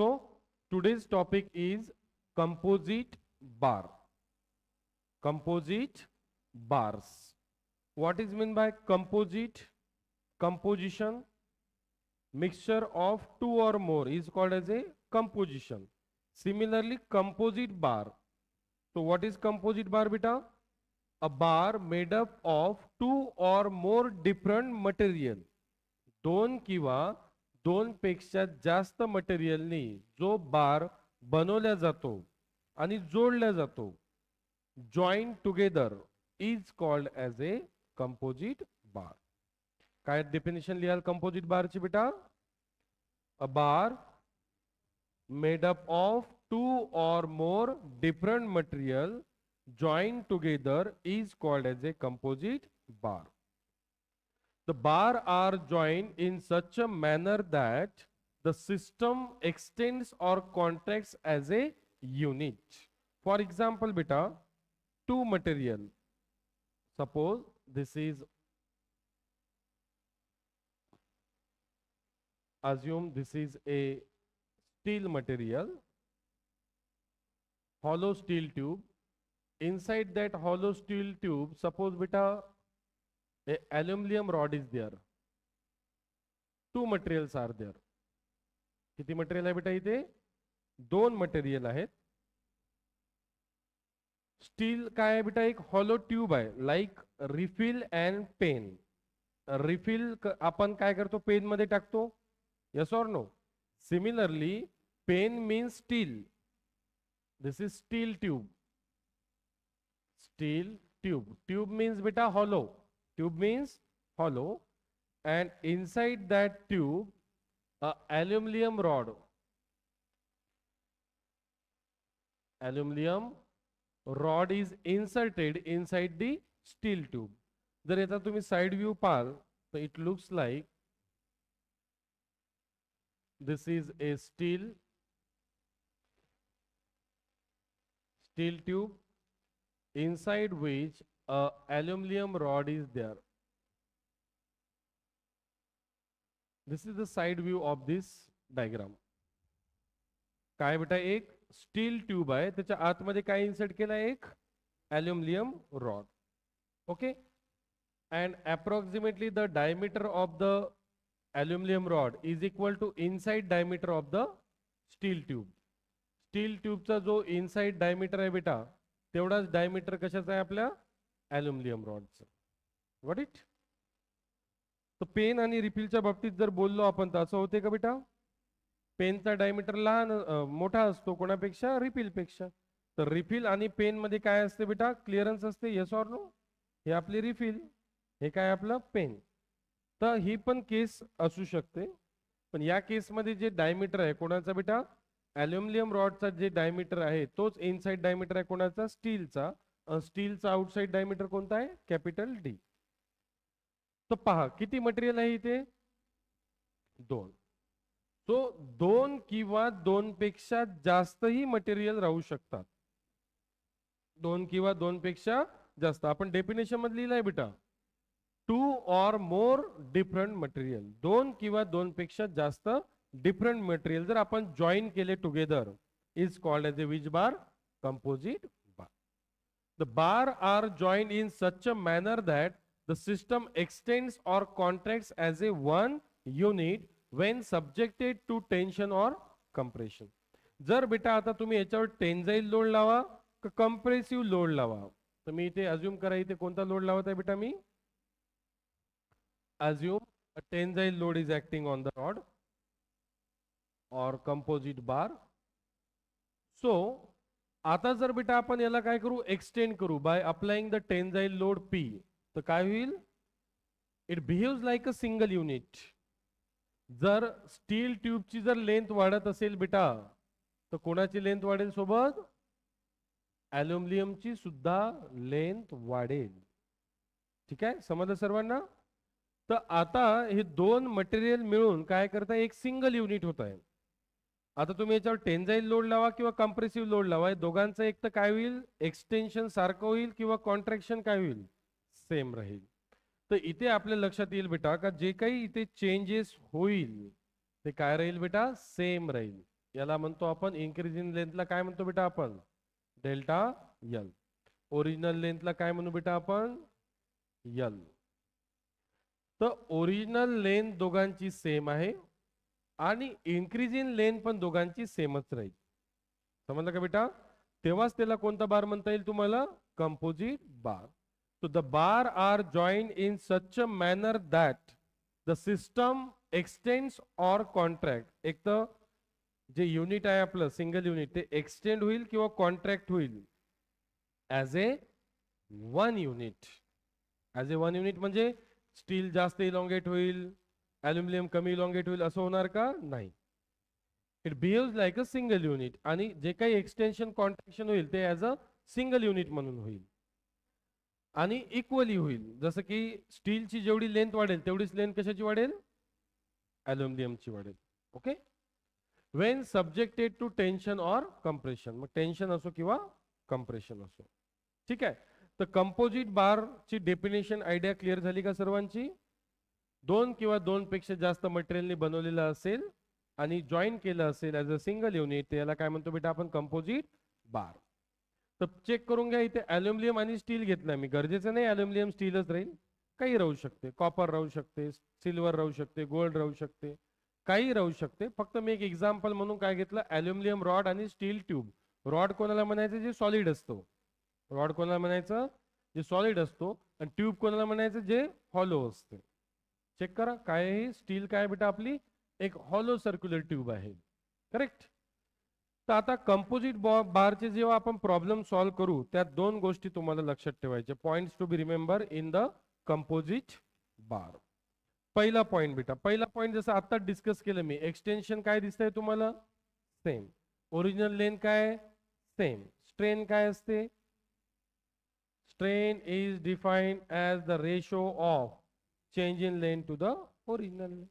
So today's topic is composite bar. Composite bars. What is meant by composite? Composition, mixture of two or more is called as a composition. Similarly, composite bar. So what is composite bar, beta? A bar made up of two or more different material. दोन किंवा दोन पेक्षा जास्त मटेरियलनी जो बार बनवला जातो आणि जोडला जातो, joined together is called as a composite bar. काय डेफिनेशन लिहाल कंपोजिट बारची बेटा? A bar made up of two or more different material joined together is called as a composite bar. The bar are joined in such a manner that the system extends or contracts as a unit. For example, beta, two material. Suppose this is, assume this is a steel material, hollow steel tube. Inside that hollow steel tube, suppose beta, a aluminum rod is there. Two materials are there. किती material आहे बेटा इथे? दोन material आहेत. Steel काय आहे बेटा? एक हॉलो ट्यूब आहे, like refill and pen. Refill आपण काय करतो? पेन मध्ये टाकतो. Yes or no? Similarly pen means steel. This is steel tube. Steel tube. Tube means beta hollow. Tube means hollow, and inside that tube a aluminum rod. Aluminum rod is inserted inside the steel tube. जर याचा तुम्ही side view पाहाल तर it looks like this is a steel tube inside which a aluminum rod is there. This is the side view of this diagram. काय बेटा? एक steel tube आहे, त्याच्या आतमध्ये काय इन्सर्ट केला? एक aluminium rod. Okay. And approximately the diameter of the aluminium rod is equal to inside diameter of the steel tube. Steel ट्यूबचा जो इनसाइड डायमीटर आहे बेटा, तेवढाच डायमीटर कशाचा आहे? आपल्या अल्युमिनियम रॉडचं. What it? तर पेन आणि रिफिलच्या बाबतीत जर बोललो आपण तर असं होते का बेटा? पेनचा डायमीटर लहान मोठा असतो कोणापेक्षा? रिफिल पेक्षा. तर रिफिल आणि पेन मध्ये काय असते बेटा? क्लिअरन्स असते. Yes or no? हे आपली रिफिल, हे काय आपलं पेन. तर ही पण केस असू शकते, पण या केसमध्ये जे डायमीटर आहे कोणाचा बेटा? अल्युमिनियम रॉडचा जे डायमीटर आहे तोच इनसाइड डायमीटर आहे कोणाचा? स्टीलचा. स्टीलचा आउटसाइड डायमीटर कोणता आहे? Capital D. तर पहा किती मटेरियल आहे इथे? दोन. सो दोन किंवा दोन पेक्षा जास्तही मटेरियल राहू शकतात. दोन किंवा दोन पेक्षा जास्त. आपण डेफिनेशन मध्ये लिहिलंय बेटा, to or more different material. दोन किंवा दोन पेक्षा जास्त डिफरंट मटेरियल जर आपण जॉईन केले together is called as a which bar? Composite bar. The bar are join in such a manner that the system extends और contracts as a one unit when subjected to tension or compression. जर बेटा आता तुम्ही याच्यावर tensile load लावा का compressive load लावा, तर मी इथे अज्युम करा इथे कोणता लोड लावत आहे बेटा? मी assume a tensile load is acting on the rod or composite bar. So आता जर बेटा आपण याला काय करू? एक्सटेंड करू by applying the tensile load P. तर काय होईल? It behaves like a single unit. जर स्टील ट्यूबची जर लेंथ वाढत असेल बेटा, तर कोणाची लेंथ वाढेल सोबत? अल्युमिनियमची सुद्धा लेंथ वाढेल. ठीक आहे, समजलं सर्वांना? तर आता हे दोन मटेरियल मिळून काय करता? एक सिंगल युनिट होत आहे. आता तुम्ही याच्यावर टेन्साईल लोड लावा किंवा कॉम्प्रेसिव्ह लोड लावा, दोघांचं एक तर काय होईल? एक्सटेन्शन सारखं होईल किंवा कॉन्ट्रॅक्शन काय होईल? सेम राहील. तर इथे आपल्या लक्षात येईल बेटा का जे काही इथे चेंजेस होईल ते काय राहील बेटा? सेम राहील. याला म्हणतो आपण इन्क्रीज इन लेंथला काय म्हणतो बेटा आपण डेल्टा यल. ओरिजिनल लेंथला काय म्हणू बेटा आपण यल. तर ओरिजिनल लेंथ दोघांची सेम आहे आणि इन्क्रीज इन लेंथ पण दोघांची सेमच राहील. समजलं का बेटा? तेव्हाच त्याला कोणता बार म्हणता येईल तुम्हाला composite bar. So the bar are joined in such a manner that the system extends or contract. एक तर जे युनिट आहे आपलं सिंगल युनिट ते एक्सटेंड होईल किंवा कॉन्ट्रॅक्ट होईल ॲज ए वन युनिट. ॲज ए वन युनिट म्हणजे स्टील जास्त इलॉंगेट होईल, ॲल्युमिनियम कमी इलॉंगेट होईल असं होणार का? नाही. It behaves like a single unit आणि जे काही एक्सटेन्शन कॉन्ट्रॅक्शन होईल ते ॲज अ सिंगल युनिट म्हणून होईल आणि इक्वली होईल. जसं की स्टीलची जेवढी लेंथ वाढेल तेवढीच लेंथ कशाची वाढेल ॲल्युमिनियमची वाढेल. Okay. When subjected to tension or compression. मग टेन्शन असो किंवा कंप्रेशन असो. ठीक आहे. तर कंपोजिट बारची डेफिनेशन आयडिया क्लिअर झाली का सर्वांची? दोन किंवा दोन पेक्षा जास्त मटेरियलने बनवलेलं असेल आणि जॉईन केलं असेल ॲज अ सिंगल युनिट त्याला काय म्हणतो बेटा आपण कंपोजिट बार. तर चेक करून घ्या इथे ॲल्युमिनियम आणि स्टील घेतलं मी. गरजेचं नाही ॲल्युमिनियम स्टीलच राहील, काही राहू शकते. कॉपर राहू शकते, सिल्वर राहू शकते, गोल्ड राहू शकते, काही राहू शकते. फक्त मी एक एक्झाम्पल म्हणून काय घेतलं ॲल्युमिनियम रॉड आणि स्टील ट्यूब. रॉड कोणाला म्हणायचं जे सॉलिड असतो, रॉड कोणाला म्हणायचं जे सॉलिड असतो आणि ट्यूब कोणाला म्हणायचं जे हॉलो असते. चेक करा काय आहे स्टील काय बेटा आपली एक हॉलो सर्क्युलर ट्यूब आहे. करेक्ट. तर आता कंपोजिट बारचे जेव्हा आपण प्रॉब्लेम सॉल्व्ह करू त्यात दोन गोष्टी तुम्हाला लक्षात ठेवायच्या points to be remember in the composite bar. पहिला पॉइंट बेटा, पहिला पॉइंट जसं आता डिस्कस केलं मी, एक्सटेन्शन काय दिसतंय तुम्हाला सेम, ओरिजिनल लेंथ काय सेम, स्ट्रेन काय असते strain is defined as the ratio of change in length to the original.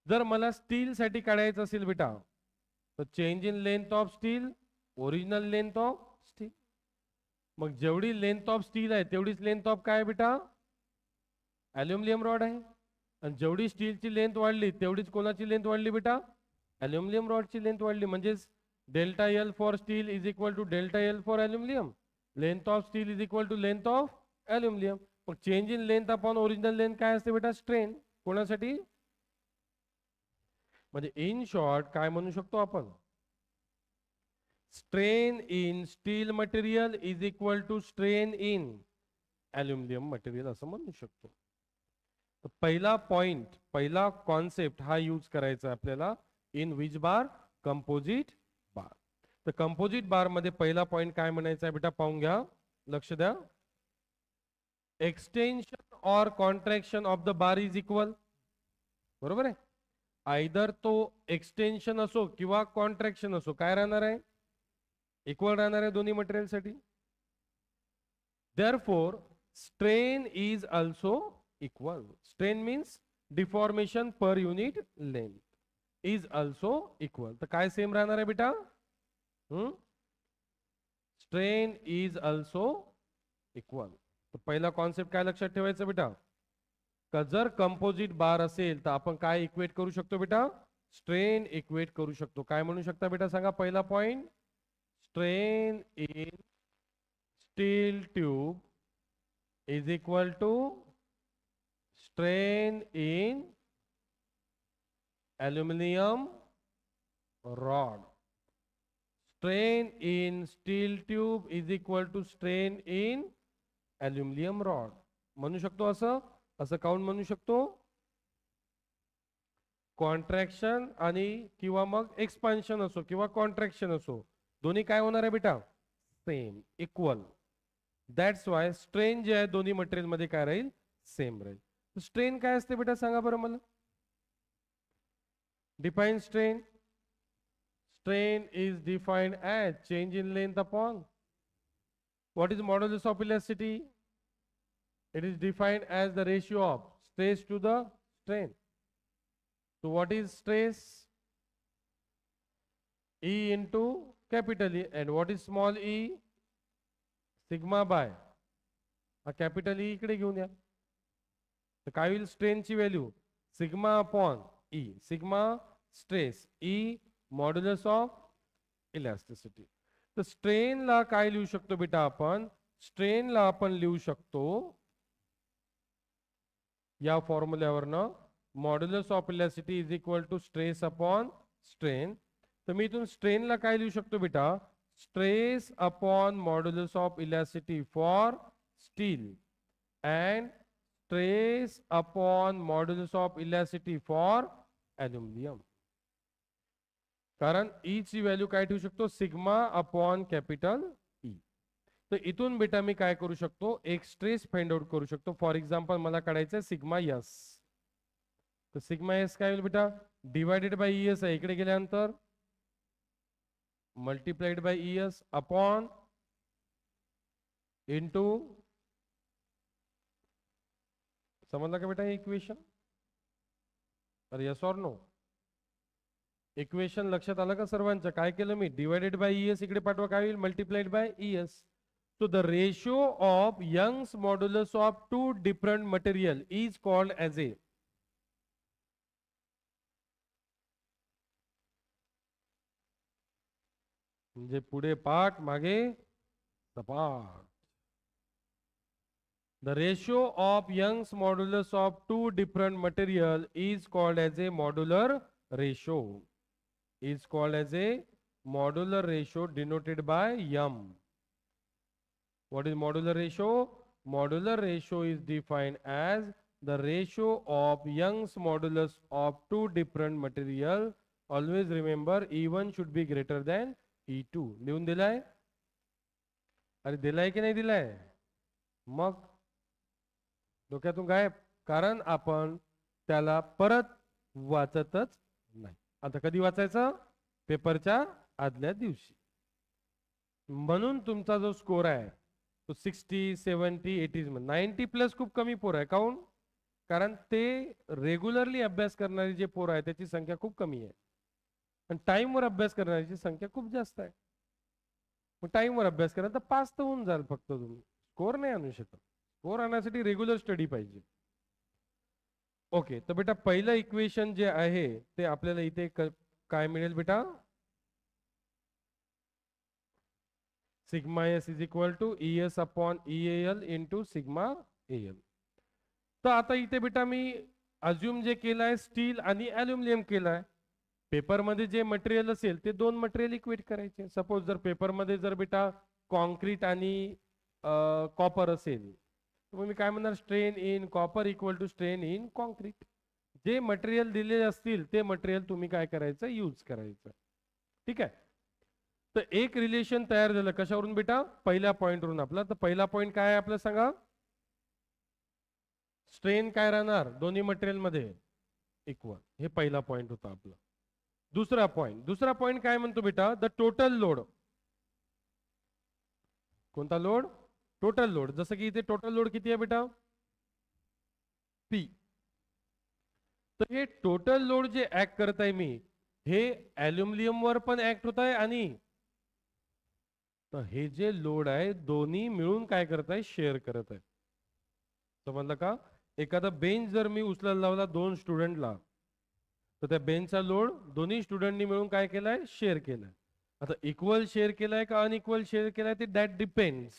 जर मला स्टील साठी काढायचं असेल बेटा तर change in length of steel original length of steel. मग जेवढी लेंथ ऑफ स्टील आहे तेवढीच लेंथ ऑफ काय बेटा ॲल्युमिनियम रॉड आहे. आणि जेवढी स्टीलची लेंथ वाढली तेवढीच कोणाची लेंथ वाढली बेटा ॲल्युमिनियम रॉडची लेंथ वाढली. म्हणजेच delta L for steel is equal to delta L for aluminium. Length of steel is equal to length of aluminium. मग change in length upon original length काय असते बेटा स्ट्रेन. कोणासाठी म्हणजे इन शॉर्ट काय म्हणू शकतो आपण strain in steel material is equal to strain in aluminium material असं म्हणू शकतो. पहिला पॉइंट पहिला कॉन्सेप्ट हा यूज करायचा आपल्याला इन विच बार कंपोजिट बार. तर कंपोजिट बार मध्ये पहिला पॉइंट काय म्हणायचा आहे बेटा पाहून घ्या लक्ष द्या. एक्सटेन्शन और contraction of the bar is equal. बरोबर आहे. आयदर तो एक्सटेन्शन असो किंवा कॉन्ट्रॅक्शन असो काय राहणार आहे इक्वल राहणार आहे दोन्ही मटेरियल साठी. Therefore strain is also equal. Strain means deformation per unit length is also equal. तर काय सेम राहणार आहे बेटा स्ट्रेन इज ऑल्सो इक्वल. तर पहिला कॉन्सेप्ट काय लक्षात ठेवायचं बेटा का जर कंपोजिट बार असेल तर आपण काय इक्वेट करू शकतो बेटा स्ट्रेन इक्वेट करू शकतो. काय म्हणू शकता बेटा सांगा पहिला point strain in steel tube is equal to strain in aluminium rod. Strain in steel tube is equal to strain in aluminium rod म्हणू शकतो. असं असं काउंट म्हणू शकतो. कॉन्ट्रॅक्शन आणि किंवा मग एक्सपान्शन असो किंवा कॉन्ट्रॅक्शन असो दोन्ही काय होणार आहे बेटा same equal. That's why strain जे आहे दोन्ही मटेरियल मध्ये काय राहील सेम राहील. स्ट्रेन काय असते बेटा सांगा बरं मला. Define strain. Strain is defined as change in length upon what is modulus of elasticity. It is defined as the ratio of stress to the strain. So what is stress? E into capital E. And what is small e? Sigma by capital E इकडे घेऊन या. तर काय होईल स्ट्रेनची value sigma upon E. Sigma stress E modulus of elasticity. तर स्ट्रेनला काय लिहू शकतो बेटा आपण? स्ट्रेनला आपण लिहू शकतो या फॉर्म्युल्यावरनं, modulus of elasticity is equal to stress upon strain. तर मी इथून स्ट्रेनला काय लिहू शकतो बेटा? Stress upon modulus of elasticity for steel and stress upon modulus of elasticity for aluminium. कारण ई ची व्हॅल्यू काय ठेवू शकतो? Sigma upon capital E. तर इथून बेटा मी काय करू शकतो? एक स्ट्रेस फाइंड आउट करू शकतो. फॉर एक्झाम्पल मला काढायचं सिग्मा एस. तर सिग्मा एस काय होईल बेटा? डिवायडेड बाय ई एस आहे, इकडे गेल्यानंतर multiplied by E S upon into, समजला का बेटा हे इक्वेशन? अरे यस ऑर नो? इक्वेशन लक्षात आलं का सर्वांच्या? काय केलं मी? डिवायडेड बाय ई एस इकडे पाठवा, काय होईल? Multiplied by E S. So the ratio of Young's modulus of two different material is called as a, म्हणजे पुढे पाठ मागे सपाट. The ratio of Young's modulus of two different material is called as a modular ratio. Is called as a modular ratio denoted by M. What is modular ratio? Modular ratio is defined as the ratio of Young's modulus of two different material. Always remember E1 should be greater than E2. लिहून दिलाय? अरे दिलाय की नाही दिलाय? मग डोक्यातून गायब. कारण आपण त्याला परत वाचतच नाही. आता कधी वाचायचं? पेपरच्या आदल्या दिवशी. म्हणून तुमचा जो स्कोर आहे तो 60, 70, 80 90 प्लस खूप कमी पोर आहे. काऊन? कारण ते रेग्युलरली अभ्यास करणारे जे पोर आहे त्याची संख्या खूप कमी आहे आणि टाइमवर अभ्यास करणाऱ्याची संख्या खूप जास्त आहे. मग टाइमवर अभ्यास करा तर पास तर होऊन जाल, फक्त तुम्ही स्कोर नाही आणू शकत. स्कोर आणण्यासाठी रेग्युलर स्टडी पाहिजे. ओके, तर बेटा पहिलं इक्वेशन जे आहे ते आपल्याला इथे काय मिळेल बेटा? Sigma S is equal to E S upon E L into sigma L. तर आता इथे बेटा मी अज्युम जे केलंय स्टील आणि ॲल्युमिनियम केलंय. पेपरमध्ये जे मटेरियल असेल ते दोन मटेरियल इक्वेट करायचे. सपोज जर पेपरमध्ये जर बेटा कॉन्क्रीट आणि कॉपर असेल तर मग मी काय म्हणणार? Strain in copper equal to strain in concrete. जे मटेरियल दिलेले असतील ते मटेरियल तुम्ही काय करायचं? यूज करायचं. ठीक आहे. तर एक रिलेशन तयार झालं कशावरून बेटा? पहिल्या पॉइंटवरून आपला. तर पहिला पॉइंट काय आहे आपलं सांगा? स्ट्रेन काय राहणार दोन्ही मटेरियल मध्ये? इक्वल. हे पहिला पॉइंट होता आपला. दुसरा पॉइंट काय म्हणतो बेटा? The total load. कोणता लोड? Total load. जसं की इथे टोटल लोड किती आहे बेटा? पी. तर हे टोटल लोड जे ऍक्ट करत आहे मी, हे ॲल्युमिनियम वर पण ऍक्ट होत आहे आणि तर हे जे लोड आहे दोन्ही मिळून काय करत आहे? शेअर करत आहे. समजलं का? एखादा बेंच जर मी उचलायला लावला दोन स्टुडंटला तर त्या बेंचचा लोड दोन्ही स्टुडंटनी मिळून काय केलाय? शेअर केलाय. आता इक्वल शेअर केलाय का अनइक्वल शेअर केलाय ते दॅट डिपेंड्स,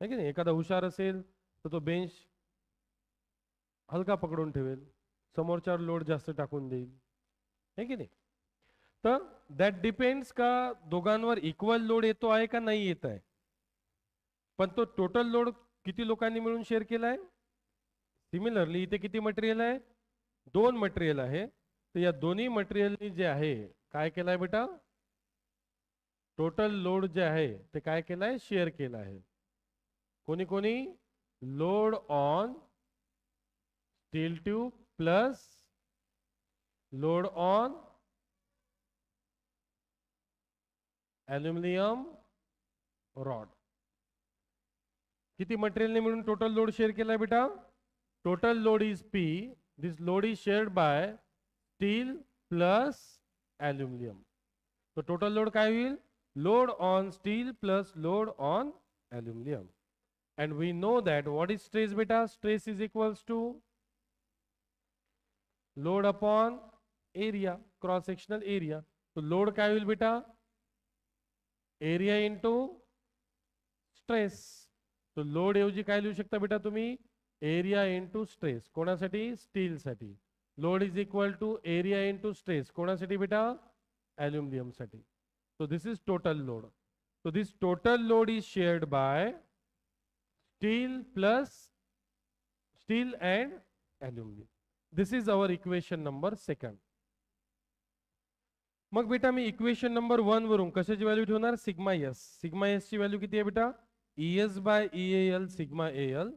है की नाही? एखादा हुशार असेल तर तो बेंच हलका पकडून ठेवेल, समोरच्यावर लोड जास्त टाकून देईल, है की नाही? तर दॅट डिपेंड्स का दोघांवर इक्वल लोड येतो आहे का नाही येत आहे. पण तो टोटल लोड किती लोकांनी मिळून शेअर केलाय? सिमिलरली इथे किती मटेरियल आहे? दोन मटेरियल आहे. तर या दोन्ही मटेरियलनी जे आहे काय केलाय बेटा? टोटल लोड जे आहे ते काय केलाय? शेअर केला आहे. कोणी कोणी? Load on steel tube plus load on aluminium rod. किती मटेरियलने मिळून टोटल लोड शेअर केलाय बेटा? Total load is P. This load is shared by steel plus aluminium. तो टोटल लोड काय होईल? Load on steel plus load on aluminium. And we know that what is stress beta? Stress is equals to load upon area, cross sectional area. तो load काय होईल बेटा, area into stress. तो load ऐवजी काय लिहू शकता बेटा तुम्ही, एरिया इंटू स्ट्रेस. कोणासाठी, स्टील साठी. Load is equal to area into stress. कोणासाठी बेटा, ॲल्युमिनियम साठी. So this is total load. So this total load is shared by steel and aluminum. This is our equation number 2. मग बेटा मी equation number 1 वरून कशाची value ठेवणार, sigma S. Sigma S ची value किती आहे बेटा, ES by EAL sigma AL.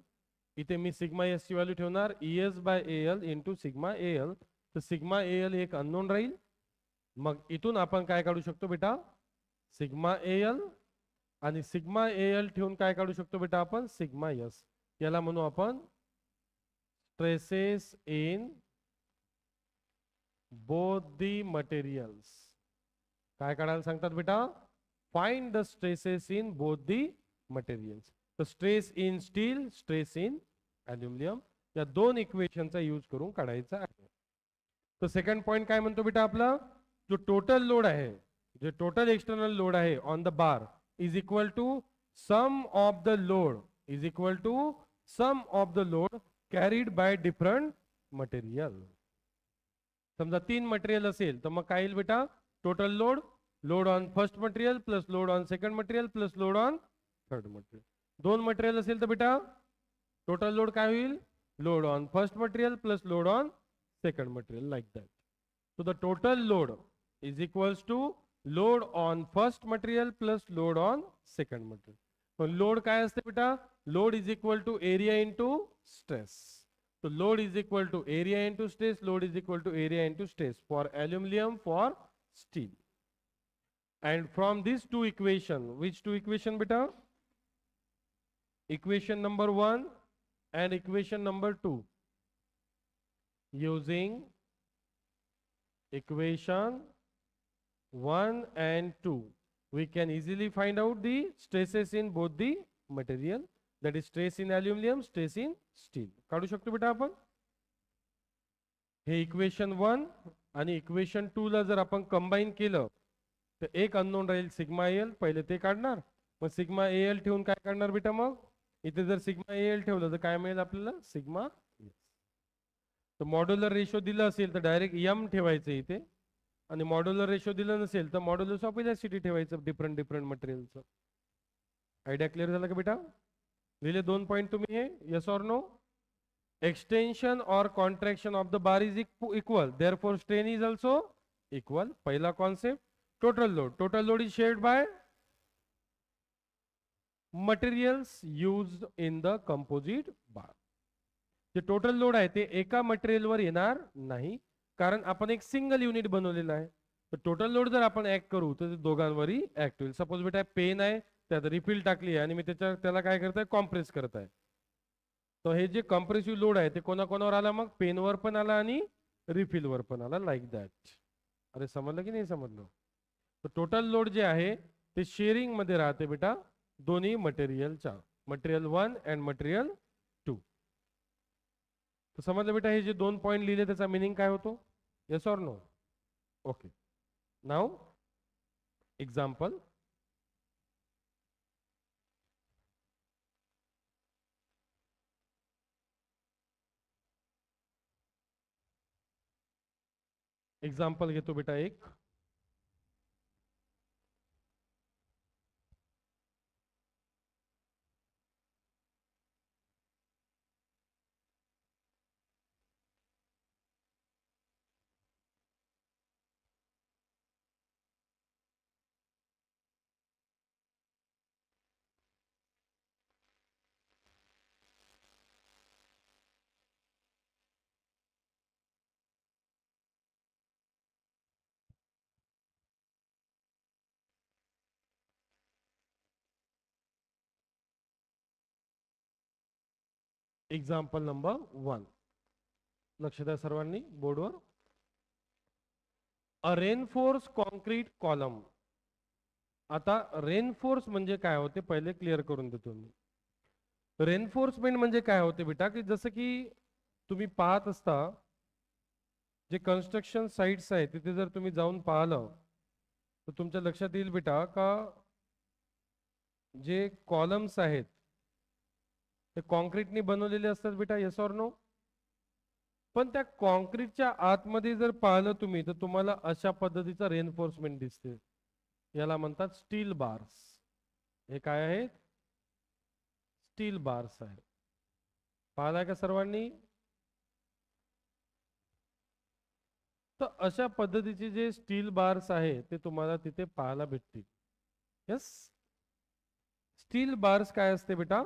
इथे मी सिग्मा एस ची व्हॅल्यू ठेवणार ES by AL into sigma AL. तर सिग्मा AL एक अननोन राहील. मग इथून आपण काय काढू शकतो बेटा, सिग्मा AL आणि सिग्मा AL ठेवून काय काढू शकतो बेटा आपण, सिग्मा एस. याला म्हणू आपण stresses in both the materials. काय काढायला सांगतात बेटा, find the stresses in both the materials. तर stress in steel, stress in aluminium, या दोन इक्वेशनचा यूज करून काढायचा आहे. तर सेकंड पॉइंट काय म्हणतो बेटा आपला, जो टोटल लोड आहे, जो टोटल एक्सटर्नल लोड आहे on the bar is equal to sum of the load, is equal to sum of the load carried by different material. समजा 3 मटेरियल असेल तर मग काय येईल बेटा, total load, load on first material plus load on second material plus load on third material. 2 material असेल तर बेटा टोटल लोड काय होईल, load on first material plus load on second material, like that. So the total load is equals to load on first material plus load on second material. So load काय असते बेटा, load is equal to area into stress. So load is equal to area into stress, load is equal to area into stress for aluminum, for steel. And from these two equation, which two equation beta? Equation number 1 and equation number 2. Using equation 1 and 2, we can easily find out the stresses in both the material, that is stress in aluminum, stress in steel. काढू शकतो बेटा आपण. हे equation 1 आणि equation 2 ला जर आपण combine केलं तर एक अननोन राहील सिग्मा एल, पहिले ते काढणार. मग सिग्मा एल ठेवून काय काढणार बेटा, मग इथे जर सिग्मा एल ठेवलं तर काय मिळेल आपल्याला, सिग्मा. तर मॉड्युलर रेशो दिला असेल तर डायरेक्ट एम ठेवायचं इथे, आणि मॉड्युलर रेशो दिलं नसेल तर मॉड्युलस ऑफ इलॅस्टिसिटी ठेवायचं डिफरंट डिफरंट मटेरियलचं. आयडिया क्लिअर झाला का बेटा, लिहिले 2 पॉइंट तुम्ही हे, yes or no. Extension or contraction of the bar is equal, therefore strain is also equal. पहिला concept. Total load, total load is shared by materials used in the composite bar. जे total load आहे ते एका मटेरियलवर येणार नाही, कारण आपण एक सिंगल युनिट बनवलेलं आहे. तर टोटल लोड जर आपण ऍक्ट करू तर ते दोघांवरही ऍक्ट होईल. सपोज बेटा पेन आहे, त्यात रिफिल टाकली आहे आणि मी त्याला काय करताय, कॉम्प्रेस करताय. तर हे जे कॉम्प्रेसिव्ह लोड आहे ते कोणाकोणावर आला, मग पेनवर पण आला आणि रिफिलवर पण आला, लाईक दॅट. अरे समजलं की नाही समजलं. तर टोटल लोड जे आहे ते शेअरिंग मध्ये राहते बेटा दोन्ही मटेरियलच्या, मटेरियल 1 अँड मटेरियल 2. तर समजलं बेटा, हे जे 2 पॉइंट लिहिले त्याचा मिनिंग काय होतो, yes or no. Okay, now example. Example घेतो बेटा एक. एक्झाम्पल नंबर 1, लक्ष द्या सर्वांनी बोर्डवर. अ रेनफोर्स कॉन्क्रीट कॉलम. आता रेनफोर्स म्हणजे काय होते पहिले क्लिअर करून देतो मी. रेनफोर्समेंट म्हणजे काय होते बेटा, की जसं की तुम्ही पाहत असता जे कन्स्ट्रक्शन साइट्स आहेत तिथे जर तुम्ही जाऊन पाहिलं तर तुमच्या लक्षात येईल बेटा का जे कॉलम्स आहेत ते कॉन्क्रीटने बनवलेले असतात बेटा, येस ऑर नो. पण त्या कॉन्क्रीटच्या आतमध्ये जर पाहिलं तुम्ही तर तुम्हाला अशा पद्धतीचा रेनफोर्समेंट दिसते. याला म्हणतात स्टील बार्स. हे काय आहेत? स्टील बार्स आहे. पाहिलाय का सर्वांनी? तर अशा पद्धतीचे जे स्टील बार्स आहे ते तुम्हाला तिथे पाहायला भेटतील. यस, स्टील बार्स काय असते बेटा?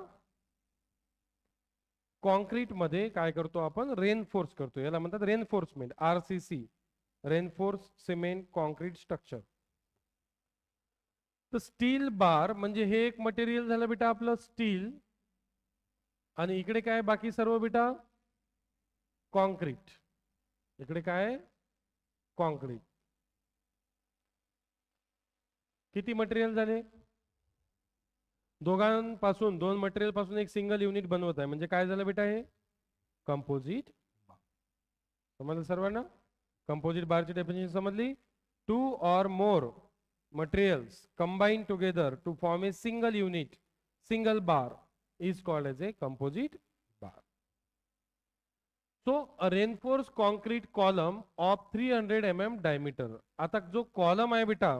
कॉन्क्रीट मध्ये काय करतो आपण? रेनफोर्स करतो. याला म्हणतात reinforcement, RCC, reinforce cement concrete structure. तर स्टील बार म्हणजे हे एक मटेरियल झालं बेटा आपलं स्टील, आणि इकडे काय बाकी सर्व बेटा? कॉन्क्रीट. इकडे काय? कॉन्क्रीट. किती मटेरियल झाले? दोघांपासून, दोन मटेरियल पासून एक सिंगल युनिट बनवत आहे म्हणजे काय झालं बेटा? हे कंपोजिट बार. समजलं सर्वांना? कंपोजिट बारची डेफिनेशन समजली? 2 or more materials combined together to form a single unit, single bar is called as a composite bar. So a reinforced concrete column of 300 mm diameter. आता जो कॉलम आहे बेटा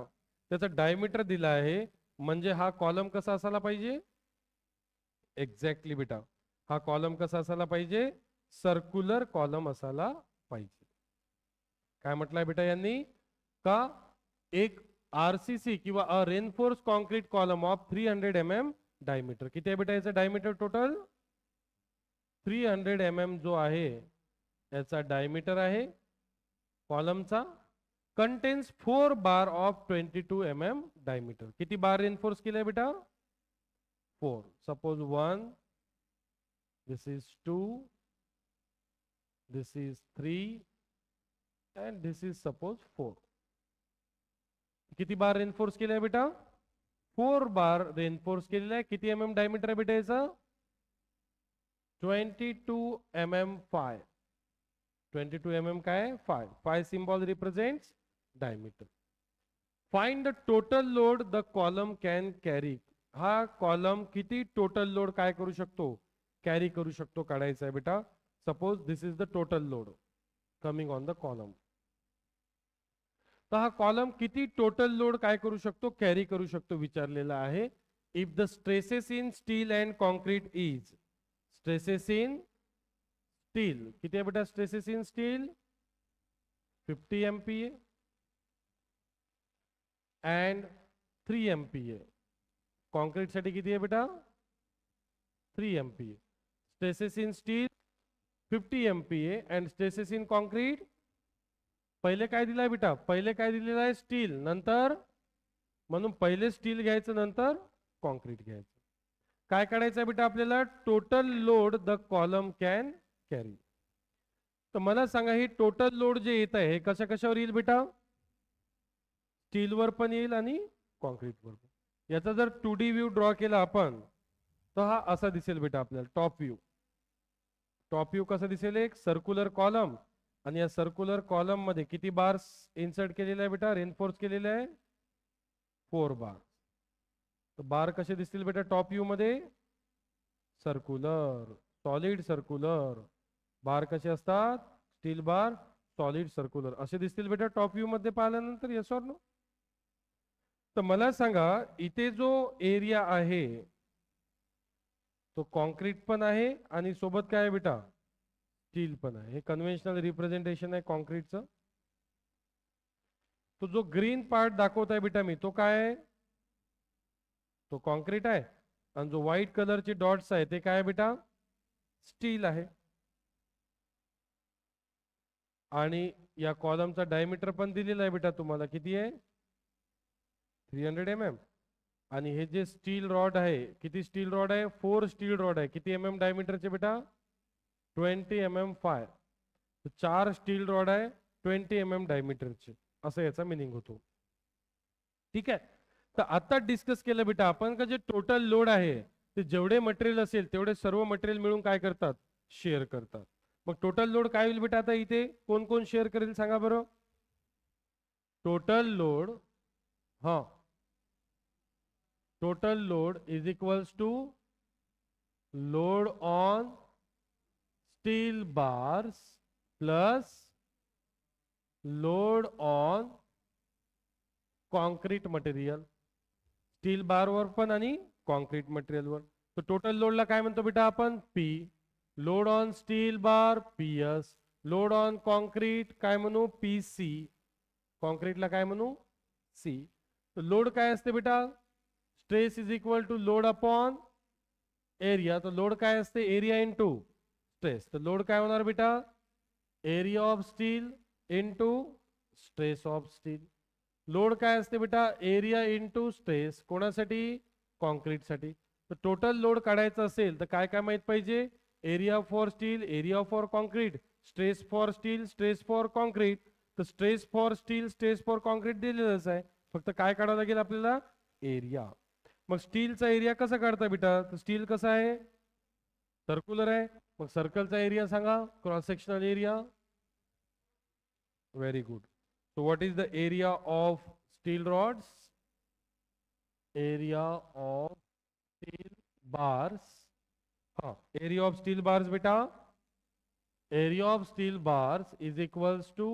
त्याचा डायमीटर दिला आहे, म्हणजे हा कॉलम कसा असायला पाहिजे? एक्झॅक्टली बेटा, हा कॉलम कसा असायला पाहिजे? सर्क्युलर कॉलम असायला पाहिजे. काय म्हटलंय बेटा यांनी? का एक RCC किंवा a reinforce concrete column of 300 mm diameter. किती आहे बेटा याचा डायमीटर टोटल? 300 mm जो आहे याचा डायमीटर आहे कॉलमचा. Contains 4 bar of 22 mm diameter. किती बार रेनफोर्स केले बेटा? 4. Suppose 1, this is 2, this is 3 and this is suppose 4. किती बार रेनफोर्स केले आहे बेटा? 4 बार रेनफोर्स केलेला आहे. किती mm डायमीटर आहे बेटा याचा? 22 mm 5. 22 mm काय? 5. 5 symbol represents diameter. Find the total load the column can carry. हा कॉलम किती टोटल लोड काय करू शकतो? कॅरी करू शकतो, काढायचा आहे बेटा. Suppose this is the total load coming on the column. तर हा कॉलम किती टोटल लोड काय करू शकतो? कॅरी करू शकतो विचारलेला आहे. If the stresses in steel and concrete is, stresses in steel किती आहे बेटा? Stresses in steel 50 MPa and 3 MPa. Concrete साठी किती आहे बेटा? 3 MPa. Stresses in steel 50 MPa and stresses in concrete. पहिले काय दिलाय बेटा? पहिले काय दिलेलं आहे? स्टील. नंतर, म्हणून पहिले स्टील घ्यायचं नंतर कॉन्क्रीट घ्यायचं. काय काढायचं आहे बेटा आपल्याला? Total load the column can carry. तर मला सांगा हे टोटल लोड जे येत आहे हे कशा कशावर येईल बेटा? स्टीलवर पण येईल आणि कॉन्क्रीटवर पण. याचा जर 2D व्ह्यू ड्रॉ केला आपण तर हा असा दिसेल बेटा आपल्याला टॉप व्ह्यू. टॉप व्ह्यू कसा दिसेल? एक सर्क्युलर कॉलम, आणि या सर्क्युलर कॉलम मध्ये किती बार्स इन्सर्ट केलेले आहे बेटा? रेनफोर्स केलेले आहे 4 बार. तर बार कसे दिसतील बेटा टॉप व्ह्यू मध्ये? Circular, solid circular. बार कसे असतात? स्टील बार, सॉलिड सर्क्युलर असे दिसतील बेटा टॉप व्ह्यू मध्ये पाहिल्यानंतर. Yes or no? तर मला सांगा इथे जो एरिया आहे तो कॉन्क्रीट पण आहे आणि सोबत काय आहे बेटा? स्टील पण आहे. हे कन्व्हेन्शनल रिप्रेझेंटेशन आहे कॉन्क्रीटचं. तो जो ग्रीन पार्ट दाखवत आहे बेटा मी, तो काय आहे? तो कॉन्क्रीट आहे. आणि जो व्हाईट कलरचे डॉट्स आहे ते काय आहे बेटा? स्टील आहे. आणि या कॉलमचा डायमीटर पण दिलेला आहे बेटा तुम्हाला. किती आहे? 300 mm. आणि हे जे स्टील रॉड आहे, किती स्टील रॉड आहे? 4 स्टील रॉड आहे. किती mm डायमीटरचे बेटा? 20 mm 5. 4 स्टील रॉड आहे 20 mm डायमीटरचे, असं याचा मिनिंग होतो. ठीक आहे. तर आता डिस्कस केलं बेटा आपण का जे टोटल लोड आहे ते जेवढे मटेरियल असेल तेवढे सर्व मटेरियल मिळून काय करतात? शेअर करतात. मग टोटल लोड काय होईल बेटा आता इथे कोण कोण शेअर करेल सांगा बरं. टोटल लोड हा total load is equals to load on steel bars plus load on concrete material. स्टील बारवर पण आणि कॉन्क्रीट मटेरियलवर. तर टोटल लोडला काय म्हणतो बेटा आपण P. Load on steel bar PS. Load on concrete काय म्हणू पी सी. कॉन्क्रीटला काय म्हणू सी. तर लोड काय असते बेटा stress is equal to load upon area. तर लोड काय असते एरिया इंटू स्ट्रेस. तर लोड काय होणार बेटा area of steel into stress of steel. Load काय असते बेटा एरिया इंटू स्ट्रेस कोणासाठी कॉन्क्रीटसाठी. तर टोटल लोड काढायचं असेल तर काय काय माहित पाहिजे area for steel area for concrete stress for steel stress for concrete. तर stress for steel stress for concrete दिलेलंच आहे फक्त काय काढावं लागेल आपल्याला एरिया. मग स्टीलचा एरिया कसा काढता बेटा तर स्टील कसा आहे सर्क्युलर आहे. मग सर्कलचा एरिया सांगा cross sectional area. Very good. So what is the area of steel rods? Area of steel bars. हाँ, area of steel bars बेटा. Area of steel bars is equals to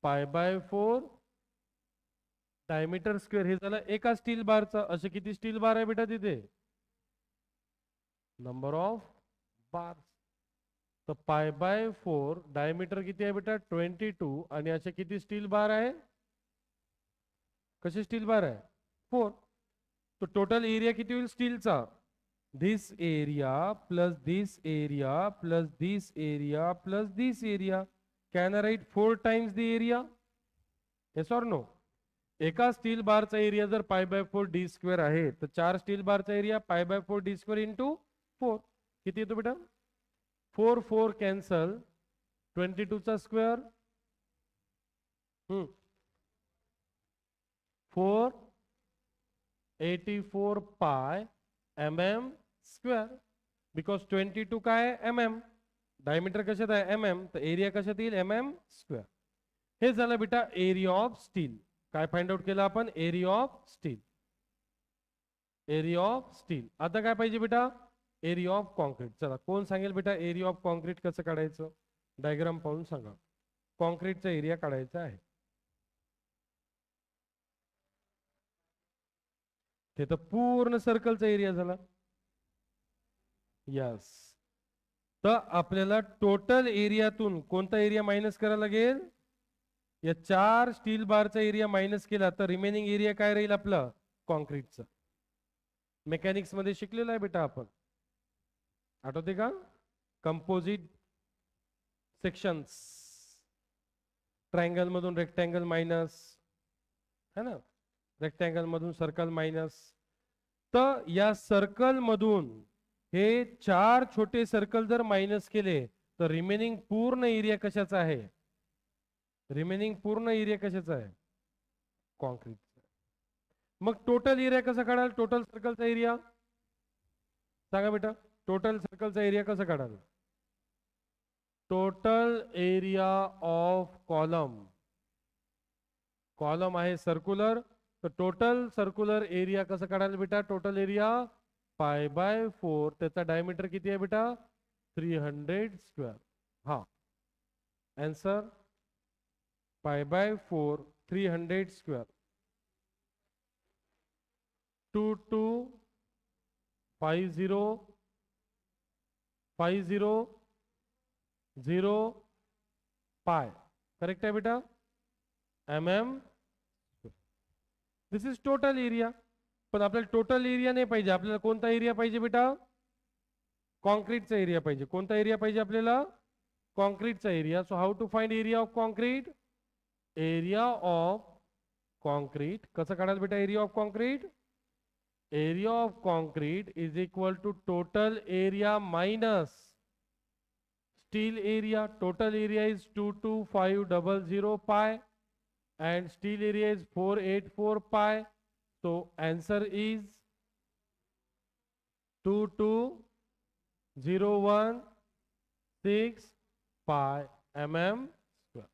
pi by 4 diameter square. हे झालं एका steel बारचा. असे किती steel bar आहे बेटा तिथे नंबर ऑफ बार्स. तर पाय बाय 4 डायमीटर किती आहे बेटा 22 आणि असे किती स्टील बार आहे कसे स्टील बार आहे 4. तो टोटल एरिया किती होईल स्टीलचा this area plus this area plus this area plus this area. Can I write 4 times the area yes or no. एका स्टील बारचा एरिया जर पाय बाय 4 डी स्क्वेअर आहे तर 4 स्टील बारचा area pi by 4 D square into 4 किती येतो बेटा 4 4 cancel 22 चा स्क्वेअर 4 84 पाय mm स्क्वेअर. बिकॉज 22 काय mm डायमीटर कशात आहे mm तर एरिया कशात येईल mm स्क्वेअर. हे झालं बेटा एरिया ऑफ स्टील. काय फाइंड आउट केलं आपण area of steel. Area of steel. आता काय पाहिजे बेटा एरिया ऑफ कॉन्क्रीट. चला कोण सांगेल बेटा एरिया ऑफ कॉन्क्रीट कसं काढायचं डायग्राम पाहून सांगा. कॉन्क्रीटचा एरिया काढायचा आहे. ते तर पूर्ण सर्कलचा एरिया झाला. यस. तर आपल्याला टोटल एरियातून कोणता एरिया मायनस करायला लागेल या 4 स्टील बारचा एरिया मायनस केला तर रिमेनिंग एरिया काय राहील आपलं कॉन्क्रीटचा. मेकॅनिक्स मध्ये शिकलेला आहे बेटा आपण आठवते का कंपोजिट सेक्शन्स. ट्रायंगल मधून रेक्टँगल मायनस है ना रेक्टँगल मधून सर्कल मायनस. तर या सर्कल मधून हे 4 छोटे सर्कल जर मायनस केले तर रिमेनिंग पूर्ण एरिया कशाचा आहे रिमेनिंग पूर्ण एरिया कशाचा आहे कॉन्क्रीट. मग टोटल एरिया कसा काढाल टोटल सर्कलचा एरिया सांगा बेटा टोटल सर्कलचा एरिया कसा काढाल total area of column. Column आहे सर्क्युलर तर टोटल सर्क्युलर एरिया कसं काढायला बेटा टोटल एरिया पाय बाय 4 त्याचा डायमीटर किती आहे बेटा 300 स्क्वेअर. हा आन्सर पाय बाय 4 300 स्क्वेअर. 2250 पाय करेक्ट आहे बेटा mm. This is total area. पण आपल्याला टोटल एरिया नाही पाहिजे आपल्याला कोणता एरिया पाहिजे बेटा कॉन्क्रीटचा एरिया पाहिजे. कोणता एरिया पाहिजे आपल्याला कॉन्क्रीटचा area. So how to find area of concrete area of concrete कसं काढाल बेटा area of concrete area of concrete is equal to total area minus steel area. Total area is 22500 pi and steel area is 484 pi. So answer is 22016 pi mm square.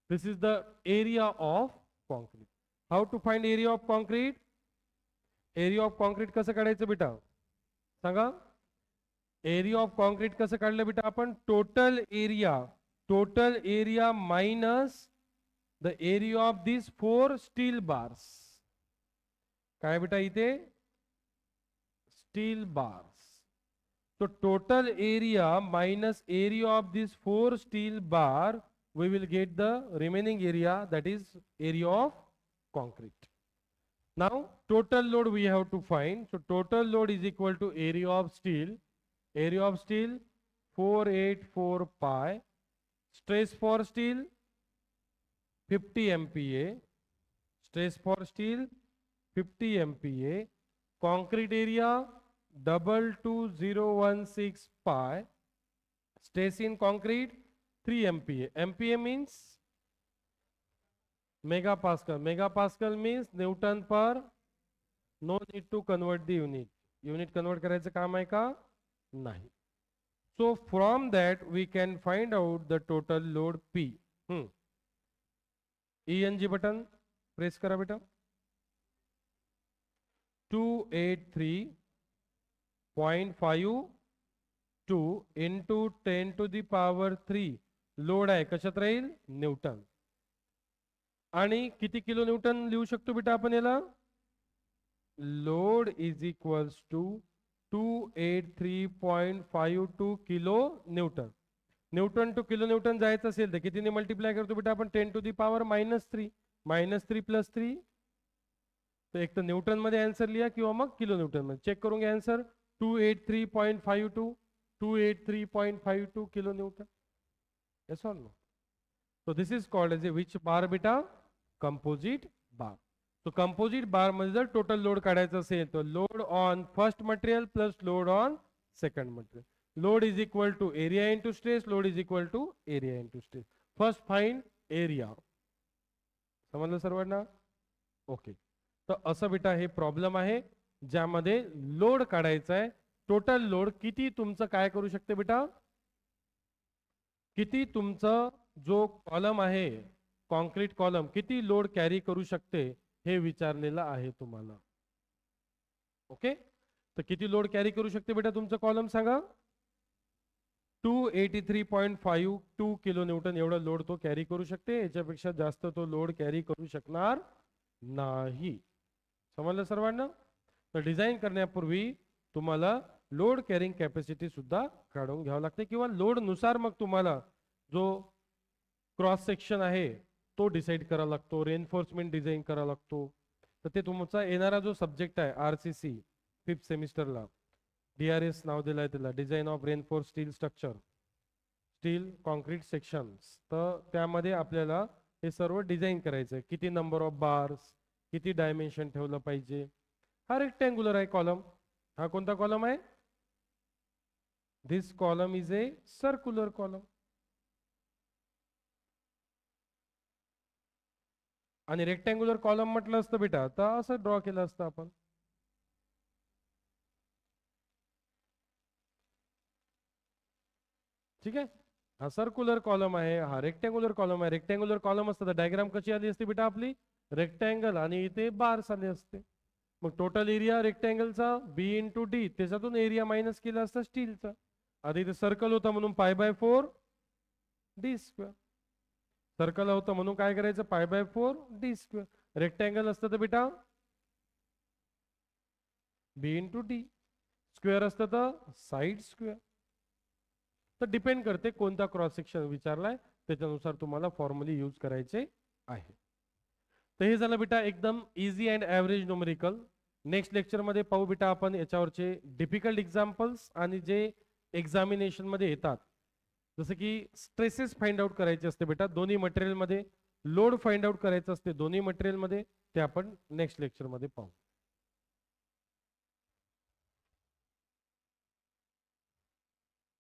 This is the area of concrete. How to find area of concrete? Area of concrete कसं काढायचं बेटा सांगा. Area of concrete कसं काढलं बेटा आपण? Total area minus the area of this 4 steel bars. काय बेटा इथे? Steel bars. So total area minus area of this 4 steel bar, we will get the remaining area, that is area of concrete. Now total load we have to find. So total load is equal to area of steel. Area of steel 484 pi. Stress for steel 50 MPa. Stress for steel 50 MPa. Concrete area 22016 pi. Stress in concrete 3 MPa. MPa means megapascal. Megapascal means Newton per. No need to convert the unit. Unit convert करायचं काम आहे का? नाही. So from that we can find out the total load P. ENG button press करा बेटा. 283.52 into 10 to the power 3 load आहे. कशात राहील? न्यूटन. आणि किती किलो न्यूटन लिहू शकतो बेटा आपण याला? Load is equals to 283.52 kilo newton. Newton to kilo newton जायचं असेल तर कितीने मल्टिप्लाय करतो बेटा आपण? 10 टू दी पॉवर -3. -3 + 3. तर एक तर न्यूटन मध्ये आन्सर लिहा किंवा मग किलो न्यूटन मध्ये. चेक करून घ्या answer. 283.52 kilo Newton. yes or no? So this is called as a which bar beta? Composite bar. So composite bar मध्ये जर टोटल लोड काढायचं असेल तर load on first material plus load on second material. Load is equal to area into stress. Load is equal to area into stress. First find area. समजलं सर्वांना? Okay. तर असं बेटा हे प्रॉब्लेम आहे ज्यामध्ये लोड काढायचा आहे. टोटल लोड किती तुमचं काय करू शकते बेटा? किती तुमचं जो कॉलम आहे कॉन्क्रीट कॉलम किती लोड कॅरी करू शकते हे विचारलेलं आहे तुम्हाला. ओके. तर किती लोड कॅरी करू शकते बेटा तुमचं कॉलम सांगा? 283.52 किलो न्यूटन एवढा लोड तो कॅरी करू शकते. याच्यापेक्षा जास्त तो लोड कॅरी करू शकणार नाही. समजलं सर्वांना? तर डिझाईन करण्यापूर्वी तुम्हाला लोड कॅरिंग कॅपॅसिटी सुद्धा काढून घ्यावं लागते किंवा लोड नुसार मग तुम्हाला जो क्रॉस सेक्शन आहे तो डिसाइड करावा लागतो. रेनफोर्समेंट डिझाईन करावा लागतो. तर ते तुमचा येणारा जो सब्जेक्ट आहे RCC 5th सेमिस्टरला DRS नाव दिलं आहे त्याला, design of reinforce steel structure, steel concrete sections. तर त्यामध्ये आपल्याला हे सर्व डिझाईन करायचं आहे. किती नंबर ऑफ बार्स, किती डायमेन्शन ठेवलं पाहिजे. हा रेक्टँग्युलर आहे कॉलम. हा कोणता कॉलम आहे? This column is a circular column. आणि रेक्टँग्युलर कॉलम म्हटलं असतं बेटा तर असं ड्रॉ केलं असतं आपण. ठीक आहे. हा सर्क्युलर कॉलम आहे, हा रेक्टँग्युलर कॉलम आहे. रेक्टँग्युलर कॉलम असतं तर डायग्राम कशी आली असते बेटा आपली? रेक्टँगल आणि इथे बार्स आले असते. मग टोटल एरिया रेक्टँगलचा B × D, त्याच्यातून एरिया मायनस केला असता स्टीलचा. आधी इथे सर्कल होता म्हणून π/4 d². सर्कल होतं म्हणून काय करायचं? π/4 d². रेक्टँगल असतं तर बेटा B × D. स्क्वेअर असतं तर साईड स्क्वेअर. तर डिपेंड करते कोणता क्रॉस सेक्शन विचारलाय त्याच्यानुसार तुम्हाला फॉर्म्युली यूज करायचे आहे. तर हे झालं बेटा एकदम easy and average numerical. Next lecture मध्ये पाहू बेटा आपण याच्यावरचे डिफिकल्ट एक्झाम्पल्स आणि जे एक्झामिनेशन मध्ये येतात. जसं की स्ट्रेसेस फाइंड आउट करायचे असते बेटा दोन्ही मटेरियल मध्ये, लोड फाइंड आउट करायचं असते दोन्ही मटेरियल मध्ये. ते आपण नेक्स्ट लेक्चर मध्ये पाहू.